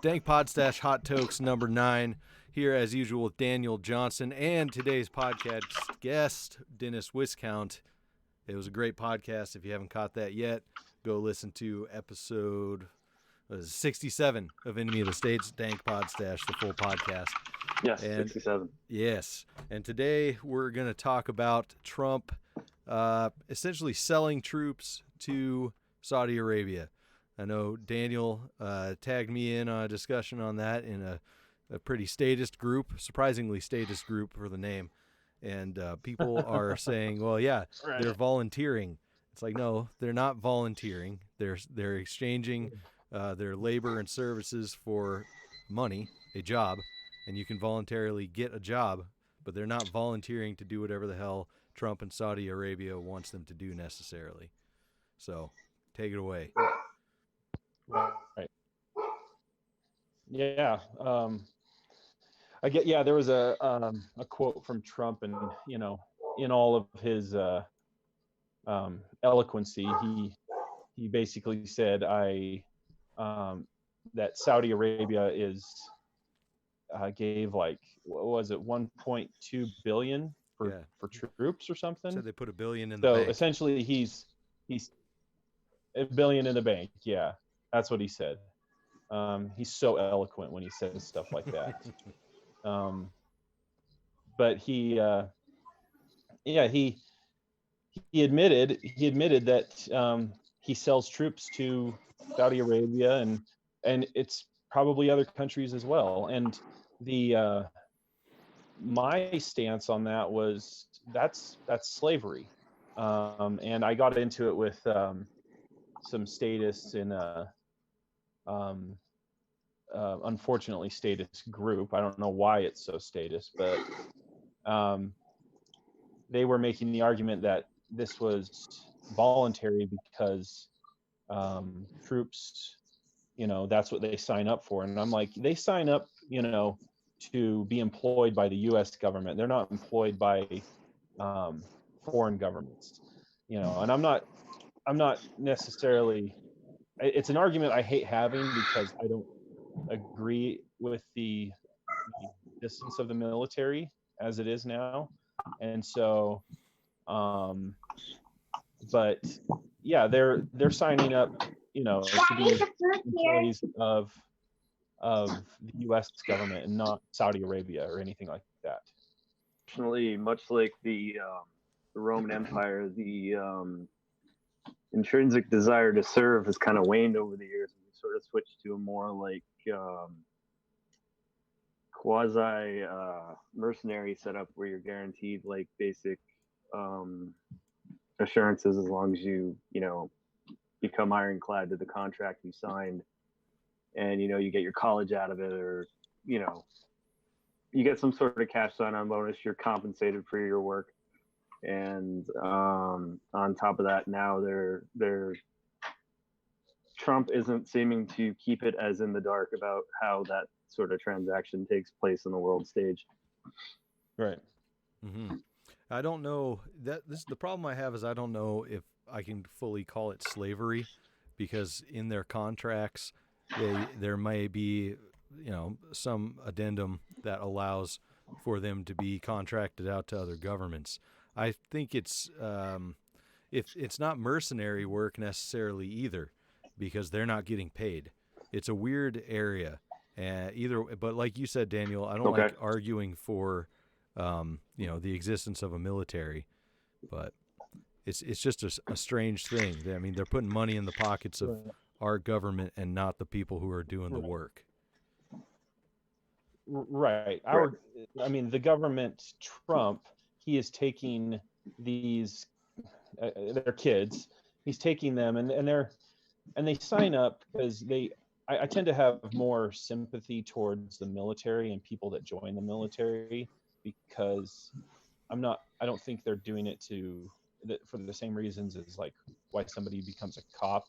Dank Podstash Hot Tokes number 9 here as usual with Daniel Johnson and today's podcast guest, Dennis Wiscount. It was a great podcast. If you haven't caught that yet, go listen to episode 67 of Enemy of the States, Dank Podstash, the full podcast. Yes, 67. Yes. And today we're going to talk about Trump essentially selling troops to Saudi Arabia. I know Daniel tagged me in on a discussion on that in a pretty statist group, surprisingly statist group for the name. And people are saying, well, yeah, right, they're volunteering. It's like, no, they're not volunteering. They're exchanging their labor and services for money, a job, and you can voluntarily get a job, but they're not volunteering to do whatever the hell Trump and Saudi Arabia wants them to do necessarily. So take it away. Right. Yeah. There was a quote from Trump, and in all of his eloquency, he basically said that Saudi Arabia gave like, what was it, 1.2 billion for troops or something. So they put $1 billion in the bank. So essentially he's $1 billion in the bank. Yeah, that's what he said. He's so eloquent when he says stuff like that. But he admitted that he sells troops to Saudi Arabia and it's probably other countries as well. And my stance on that was that's slavery. And I got into it with some statists in unfortunately statist group. I don't know why it's so statist, but they were making the argument that this was voluntary because troops, that's what they sign up for. And I'm like, they sign up, to be employed by the U.S. government. They're not employed by foreign governments, and I'm not necessarily, it's an argument I hate having because I don't agree with the distance of the military as it is now. And so, but yeah, they're signing up, to be employees of the U.S. government and not Saudi Arabia or anything like that. Unfortunately, much like the Roman Empire, the intrinsic desire to serve has kind of waned over the years. We sort of switched to a more like quasi mercenary setup where you're guaranteed like basic assurances as long as you become ironclad to the contract you signed, and you get your college out of it, or you get some sort of cash sign-on bonus. You're compensated for your work. And on top of that, now Trump isn't seeming to keep it as in the dark about how that sort of transaction takes place on the world stage. Right. Mm-hmm. I don't know that the problem I have is I don't know if I can fully call it slavery, because in their contracts there may be some addendum that allows for them to be contracted out to other governments. I think it's it's not mercenary work necessarily either, because they're not getting paid. It's a weird area, but like you said, Daniel, I don't like arguing for the existence of a military, but it's just a strange thing. I mean, they're putting money in the pockets of our government and not the people who are doing the work. Right. The government, Trump, he is taking these their kids, he's taking them and they sign up because I tend to have more sympathy towards the military and people that join the military, because I don't think they're doing it for the same reasons as like why somebody becomes a cop.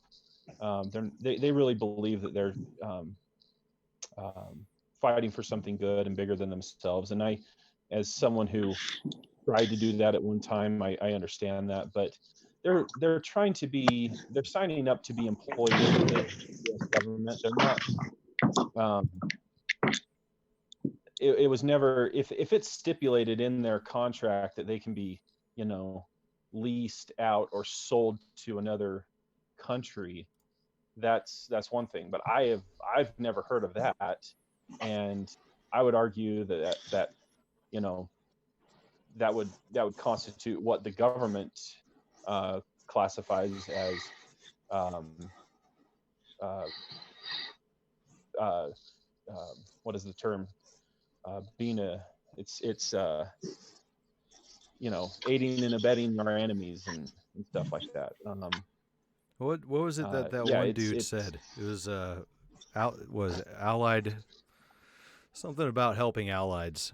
They really believe that they're fighting for something good and bigger than themselves. And I, as someone who tried to do that at one time, I understand that, but they're signing up to be employed with the U.S. government. They're it was never, if it's stipulated in their contract that they can be, leased out or sold to another country, that's one thing. But I've never heard of that, and I would argue that that would constitute what the government classifies as what is the term? Being aiding and abetting our enemies and stuff like that. What was it that one dude said? It was allied, something about helping allies,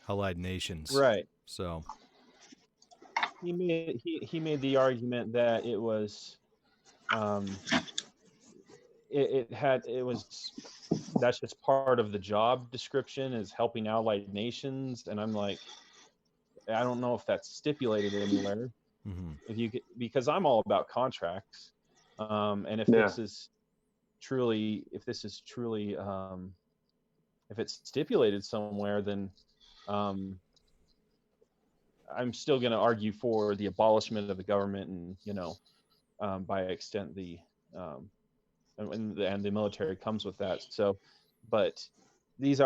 allied nations. Right. So he made the argument that it was that's just part of the job description, is helping allied nations, and I'm like, I don't know if that's stipulated anywhere. Mm-hmm. Because I'm all about contracts, and if this is truly if it's stipulated somewhere, then I'm still going to argue for the abolishment of the government, and by extent the and the military comes with that. So, but in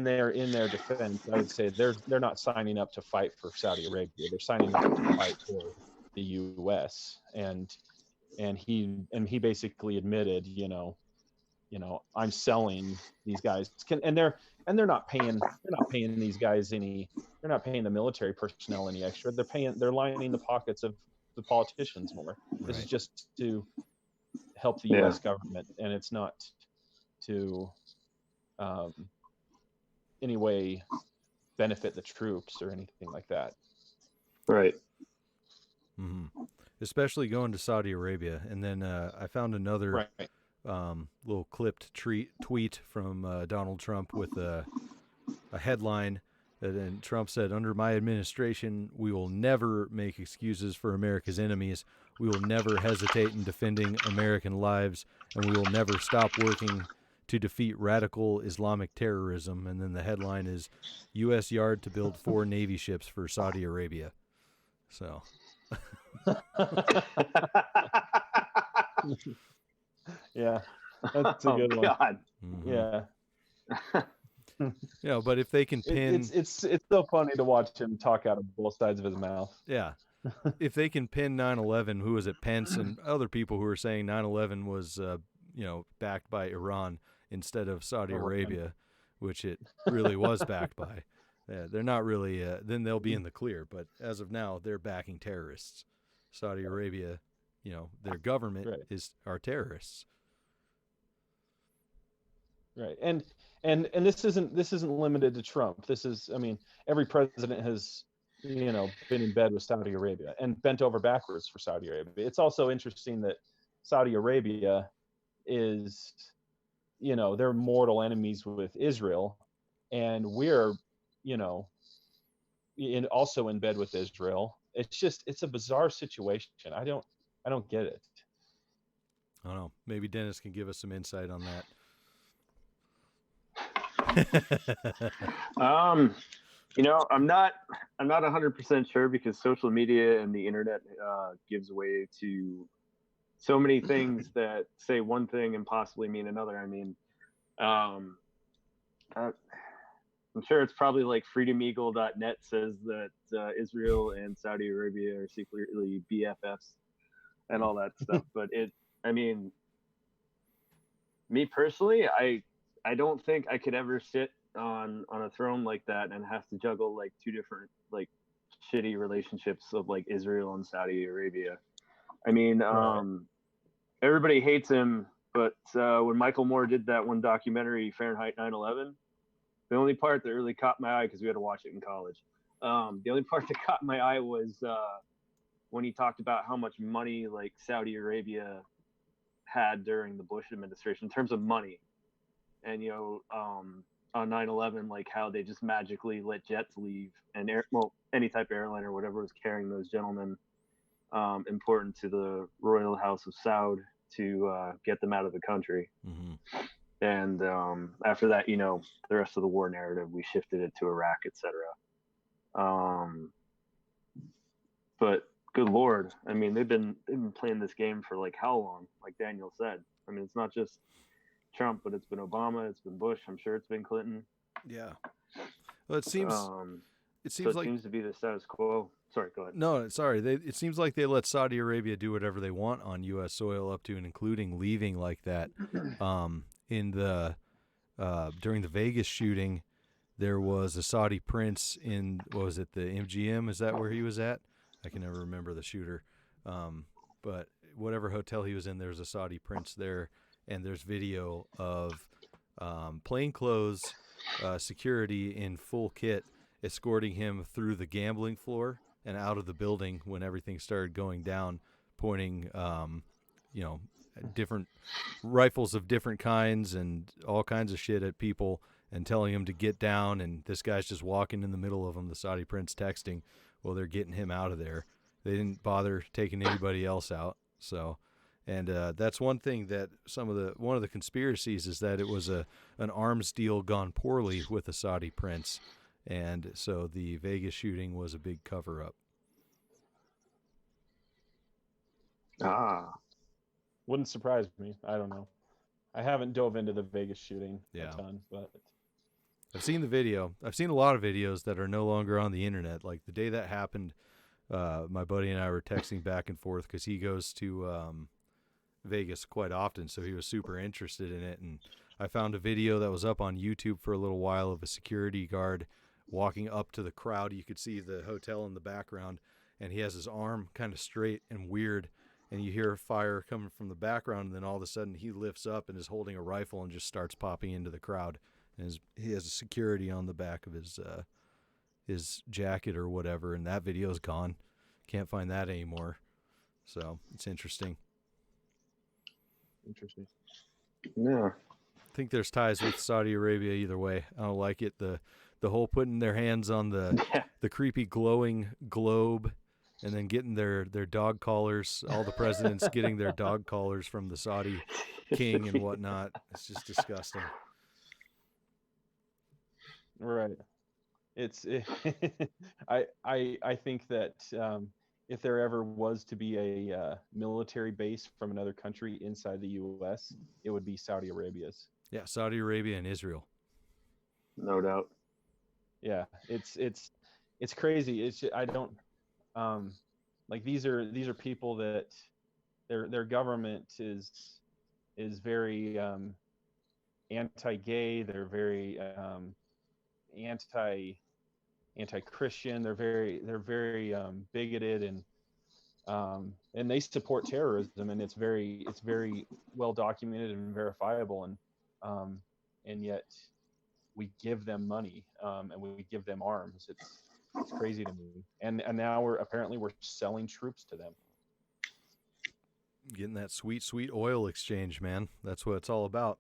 their defense, I would say they're not signing up to fight for Saudi Arabia. They're signing up to fight for the U.S. and he basically admitted, I'm selling these guys, and they're not paying these guys they're not paying the military personnel any extra. They're lining the pockets of the politicians more. Right. This is just to help the U.S. government, and it's not to any way benefit the troops or anything like that. Right. Mm-hmm. Especially going to Saudi Arabia. And then I found another little clipped tweet from Donald Trump with a headline. And Trump said, "Under my administration, we will never make excuses for America's enemies. We will never hesitate in defending American lives, and we will never stop working to defeat radical Islamic terrorism." And then the headline is, "U.S. yard to build 4 Navy ships for Saudi Arabia." So. Yeah, that's a good one. God. Mm-hmm. Yeah. Yeah, but if they can pin, it's so funny to watch him talk out of both sides of his mouth. Yeah, if they can pin 9/11, who was it, Pence and other people who were saying 9/11 was backed by Iran instead of Saudi Arabia, which it really was backed by. They're not really. Then they'll be in the clear. But as of now, they're backing terrorists. Saudi Arabia, their government are terrorists. Right, and this isn't limited to Trump. This is, every president has, been in bed with Saudi Arabia and bent over backwards for Saudi Arabia. It's also interesting that Saudi Arabia is, they're mortal enemies with Israel, and we're, also in bed with Israel. It's a bizarre situation. I don't get it. I don't know. Maybe Dennis can give us some insight on that. I'm not 100% sure, because social media and the internet gives way to so many things that say one thing and possibly mean another. I'm sure it's probably like freedomeagle.net says that Israel and Saudi Arabia are secretly BFFs and all that stuff. But me personally, I don't think I could ever sit on a throne like that and have to juggle like 2 different like shitty relationships of like Israel and Saudi Arabia. Everybody hates him, but when Michael Moore did that one documentary, Fahrenheit 9/11, the only part that really caught my eye, because we had to watch it in college, the only part that caught my eye was when he talked about how much money like Saudi Arabia had during the Bush administration in terms of money. And on 9/11, like how they just magically let jets leave, and any type of airline or whatever was carrying those gentlemen, important to the royal house of Saud, to get them out of the country. Mm-hmm. And after that, you know, the rest of the war narrative, we shifted it to Iraq, etc. But good Lord, I mean, they've been playing this game for like how long? Like Daniel said, I mean, it's not just Trump, but it's been Obama, it's been Bush. I'm sure it's been Clinton. Yeah. Well, it seems So it like seems to be the status quo. Sorry, go ahead. no, sorry. It seems like they let Saudi Arabia do whatever they want on U.S. soil, up to and including leaving like that. In the during the Vegas shooting, there was a Saudi prince in, what was it, the MGM? Is that where he was at? I can never remember the shooter. But whatever hotel he was in, there's a Saudi prince there, and there's video of plainclothes security in full kit escorting him through the gambling floor and out of the building when everything started going down, pointing, different rifles of different kinds and all kinds of shit at people and telling him to get down. And this guy's just walking in the middle of them, the Saudi prince texting while they're getting him out of there. They didn't bother taking anybody else out. So, and that's one thing that one of the conspiracies is that it was an arms deal gone poorly with the Saudi prince. And so the Vegas shooting was a big cover up. Wouldn't surprise me. I don't know. I haven't dove into the Vegas shooting Yeah. a ton, but I've seen the video. I've seen a lot of videos that are no longer on the internet. Like the day that happened, my buddy and I were texting back and forth because he goes to Vegas quite often, so he was super interested in it. And I found a video that was up on YouTube for a little while of a security guard walking up to the crowd. You could see the hotel in the background, and he has his arm kind of straight and weird, and you hear fire coming from the background, and then all of a sudden he lifts up and is holding a rifle and just starts popping into the crowd. And he has a security on the back of his jacket or whatever, and that video's gone. Can't find that anymore. So it's interesting. interesting. Yeah. I think there's ties with Saudi Arabia either way. I don't like it. The whole putting their hands on the creepy glowing globe and then getting their dog collars, all the presidents getting their dog collars from the Saudi king and whatnot. It's just disgusting. Right. I think that if there ever was to be a military base from another country inside the U.S., it would be Saudi Arabia's. Yeah, Saudi Arabia and Israel. No doubt. Yeah, it's crazy. It's just, I don't like these are people that their government is very anti-gay. They're very anti-Christian. They're very bigoted and they support terrorism, and it's very well documented and verifiable, and yet we give them money and we give them arms. It's crazy to me. And now we're selling troops to them. Getting that sweet oil exchange, man. That's what it's all about.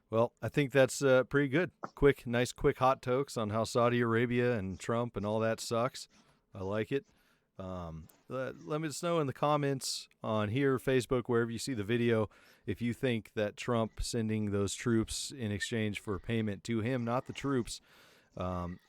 Well, I think that's pretty good. Nice quick hot tokes on how Saudi Arabia and Trump and all that sucks. I like it. Let me know in the comments on here, Facebook, wherever you see the video, if you think that Trump sending those troops in exchange for payment to him, not the troops,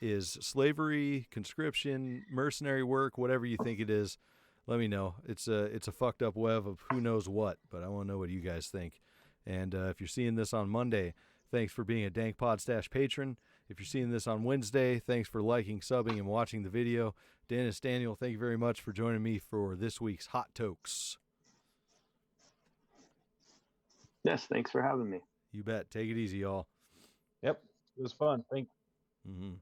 is slavery, conscription, mercenary work, whatever you think it is. Let me know. It's a fucked up web of who knows what, but I want to know what you guys think. And if you're seeing this on Monday, thanks for being a Dank Podstash patron. If you're seeing this on Wednesday, thanks for liking, subbing, and watching the video. Dennis, Daniel, thank you very much for joining me for this week's Hot Tokes. Yes, thanks for having me. You bet. Take it easy, y'all. Yep, it was fun. Thanks. Mm-hmm.